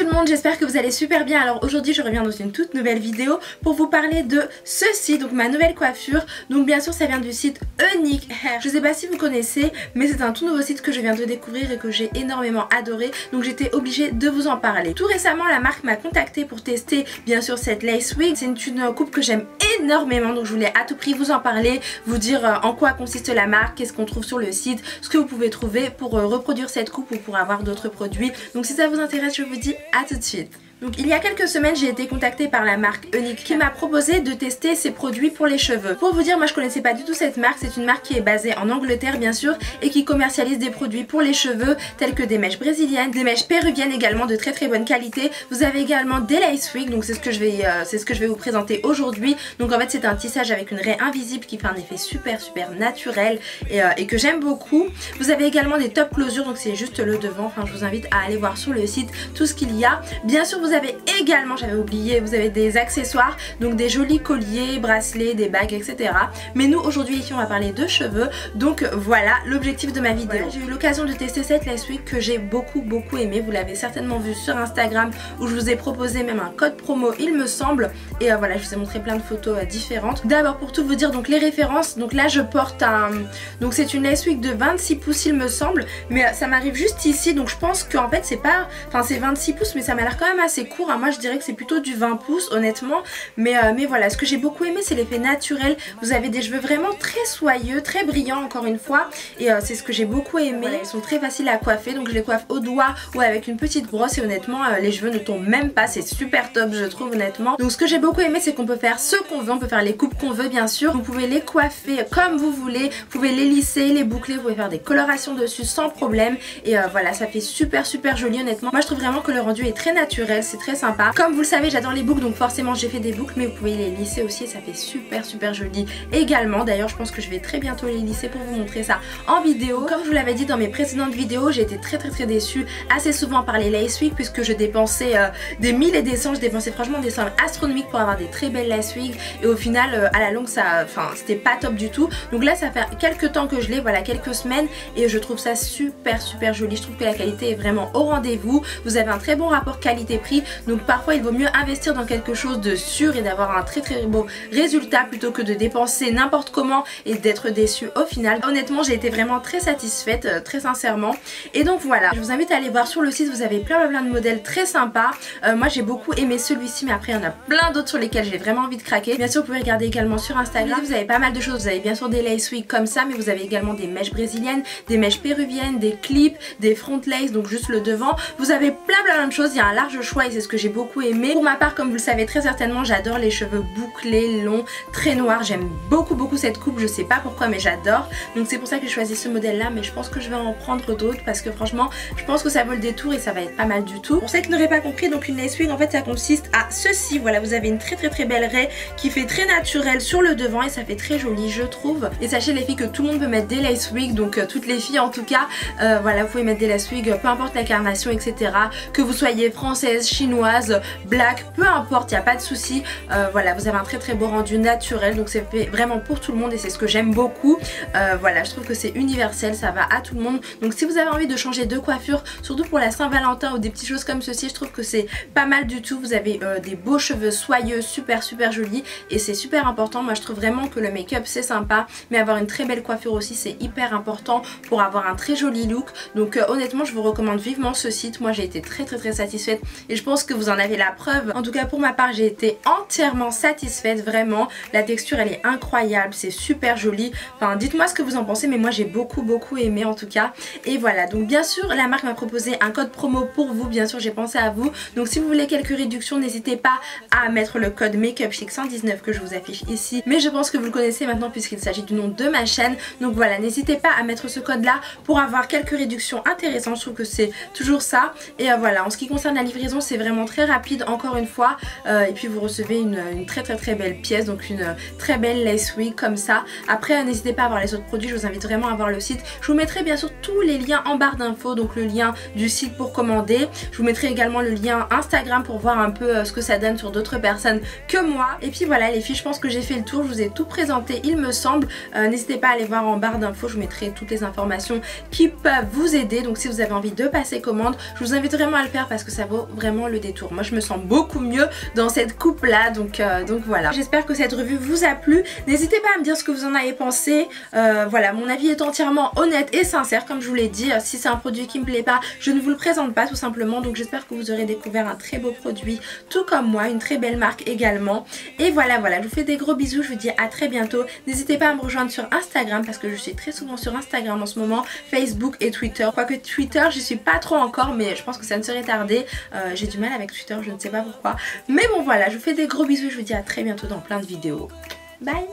tout le monde, j'espère que vous allez super bien. Alors aujourd'hui je reviens dans une toute nouvelle vidéo pour vous parler de ceci, donc ma nouvelle coiffure. Donc bien sûr ça vient du site Unique Hair. Je sais pas si vous connaissez, mais c'est un tout nouveau site que je viens de découvrir et que j'ai énormément adoré. Donc j'étais obligée de vous en parler. Tout récemment la marque m'a contacté pour tester bien sûr cette lace wig. C'est une coupe que j'aime énormément, donc je voulais à tout prix vous en parler, vous dire en quoi consiste la marque, qu'est-ce qu'on trouve sur le site, ce que vous pouvez trouver pour reproduire cette coupe ou pour avoir d'autres produits. Donc si ça vous intéresse, je vous dis à tout de suite. Donc il y a quelques semaines j'ai été contactée par la marque Unique qui m'a proposé de tester ses produits pour les cheveux. Pour vous dire, moi je connaissais pas du tout cette marque, c'est une marque qui est basée en Angleterre bien sûr et qui commercialise des produits pour les cheveux tels que des mèches brésiliennes, des mèches péruviennes également de très bonne qualité. Vous avez également des lace wigs, donc c'est ce que je vais vous présenter aujourd'hui. Donc en fait c'est un tissage avec une raie invisible qui fait un effet super naturel et que j'aime beaucoup. Vous avez également des top closures, donc c'est juste le devant, enfin je vous invite à aller voir sur le site tout ce qu'il y a. Bien sûr vous avez également, j'avais oublié, vous avez des accessoires, donc des jolis colliers, bracelets, des bagues, etc. Mais nous aujourd'hui ici on va parler de cheveux, donc voilà l'objectif de ma vidéo. Voilà, j'ai eu l'occasion de tester cette lace wig que j'ai beaucoup aimé, vous l'avez certainement vu sur Instagram où je vous ai proposé même un code promo il me semble, et voilà je vous ai montré plein de photos différentes. D'abord pour tout vous dire, donc les références, donc là je porte donc c'est une lace wig de 26 pouces il me semble, mais ça m'arrive juste ici, donc je pense qu'en fait c'est pas, enfin c'est 26 pouces mais ça m'a l'air quand même assez court, hein. Moi je dirais que c'est plutôt du 20 pouces honnêtement, mais voilà, ce que j'ai beaucoup aimé c'est l'effet naturel. Vous avez des cheveux vraiment très soyeux, très brillants encore une fois, et c'est ce que j'ai beaucoup aimé. Voilà, ils sont très faciles à coiffer, donc je les coiffe au doigt ou avec une petite brosse et honnêtement les cheveux ne tombent même pas, c'est super top je trouve honnêtement. Donc ce que j'ai beaucoup aimé c'est qu'on peut faire ce qu'on veut, on peut faire les coupes qu'on veut bien sûr, vous pouvez les coiffer comme vous voulez, vous pouvez les lisser, les boucler, vous pouvez faire des colorations dessus sans problème, et voilà ça fait super joli honnêtement. Moi je trouve vraiment que le rendu est très naturel, c'est très sympa. Comme vous le savez j'adore les boucles, donc forcément j'ai fait des boucles, mais vous pouvez les lisser aussi et ça fait super joli également. D'ailleurs je pense que je vais très bientôt les lisser pour vous montrer ça en vidéo. Comme je vous l'avais dit dans mes précédentes vidéos, j'ai été très déçue assez souvent par les lace wigs puisque je dépensais des 1000 et des cents, je dépensais franchement des sommes astronomiques pour avoir des très belles lace wigs et au final à la longue ça, enfin c'était pas top du tout. Donc là ça fait quelques temps que je l'ai, voilà quelques semaines, et je trouve ça super joli. Je trouve que la qualité est vraiment au rendez-vous, vous avez un très bon rapport qualité-prix, donc parfois il vaut mieux investir dans quelque chose de sûr et d'avoir un très beau résultat plutôt que de dépenser n'importe comment et d'être déçu au final. Honnêtement j'ai été vraiment très satisfaite, très sincèrement, et donc voilà, je vous invite à aller voir sur le site, vous avez plein de modèles très sympas. Moi j'ai beaucoup aimé celui-ci, mais après il y en a plein d'autres sur lesquels j'ai vraiment envie de craquer. Bien sûr vous pouvez regarder également sur Instagram, vous avez pas mal de choses, vous avez bien sûr des lace wigs comme ça, mais vous avez également des mèches brésiliennes, des mèches péruviennes, des clips, des front lace, donc juste le devant. Vous avez plein de choses, il y a un large choix et c'est ce que j'ai beaucoup aimé. Pour ma part, comme vous le savez très certainement, j'adore les cheveux bouclés, longs, très noirs. J'aime beaucoup cette coupe, je sais pas pourquoi mais j'adore. Donc c'est pour ça que j'ai choisi ce modèle là, mais je pense que je vais en prendre d'autres parce que franchement je pense que ça vaut le détour et ça va être pas mal du tout. Pour ceux qui n'auraient pas compris, donc une lace wig en fait ça consiste à ceci. Voilà, vous avez une très belle raie qui fait très naturelle sur le devant et ça fait très joli je trouve. Et sachez les filles que tout le monde peut mettre des lace wigs, donc toutes les filles en tout cas, voilà vous pouvez mettre des lace wigs, peu importe l'incarnation etc. Que vous soyez française, chinoise, black, peu importe, il n'y a pas de souci. Voilà, vous avez un très beau rendu naturel, donc c'est fait vraiment pour tout le monde et c'est ce que j'aime beaucoup. Voilà, je trouve que c'est universel, ça va à tout le monde. Donc si vous avez envie de changer de coiffure, surtout pour la Saint-Valentin ou des petites choses comme ceci, je trouve que c'est pas mal du tout. Vous avez des beaux cheveux soyeux, super jolis, et c'est super important. Moi je trouve vraiment que le make-up c'est sympa, mais avoir une très belle coiffure aussi c'est hyper important pour avoir un très joli look. Donc honnêtement je vous recommande vivement ce site. Moi j'ai été très satisfaite et je pense que vous en avez la preuve. En tout cas pour ma part j'ai été entièrement satisfaite, vraiment la texture elle est incroyable, c'est super joli. Enfin dites-moi ce que vous en pensez, mais moi j'ai beaucoup aimé en tout cas. Et voilà, donc bien sûr la marque m'a proposé un code promo pour vous, bien sûr j'ai pensé à vous. Donc si vous voulez quelques réductions, n'hésitez pas à mettre le code MakeupChic 119 que je vous affiche ici, mais je pense que vous le connaissez maintenant puisqu'il s'agit du nom de ma chaîne. Donc voilà, n'hésitez pas à mettre ce code là pour avoir quelques réductions intéressantes, je trouve que c'est toujours ça. Et voilà, en ce qui concerne la livraison c'est vraiment très rapide encore une fois, et puis vous recevez une très belle pièce, donc une très belle lace wig comme ça. Après n'hésitez pas à voir les autres produits, je vous invite vraiment à voir le site. Je vous mettrai bien sûr tous les liens en barre d'infos, donc le lien du site pour commander. Je vous mettrai également le lien Instagram pour voir un peu ce que ça donne sur d'autres personnes que moi. Et puis voilà les filles, je pense que j'ai fait le tour, je vous ai tout présenté il me semble. N'hésitez pas à aller voir en barre d'infos, je vous mettrai toutes les informations qui peuvent vous aider. Donc si vous avez envie de passer commande, je vous invite vraiment à le faire parce que ça vaut vraiment vraiment le détour. Moi je me sens beaucoup mieux dans cette coupe là, donc voilà. J'espère que cette revue vous a plu. N'hésitez pas à me dire ce que vous en avez pensé. Voilà, mon avis est entièrement honnête et sincère, comme je vous l'ai dit. Si c'est un produit qui me plaît pas, je ne vous le présente pas tout simplement. Donc j'espère que vous aurez découvert un très beau produit, tout comme moi, une très belle marque également. Et voilà, je vous fais des gros bisous, je vous dis à très bientôt. N'hésitez pas à me rejoindre sur Instagram parce que je suis très souvent sur Instagram en ce moment, Facebook et Twitter. Quoique Twitter, j'y suis pas trop encore, mais je pense que ça ne serait tardé. J'ai du mal avec Twitter, je ne sais pas pourquoi. Mais bon voilà, je vous fais des gros bisous, je vous dis à très bientôt dans plein de vidéos. Bye.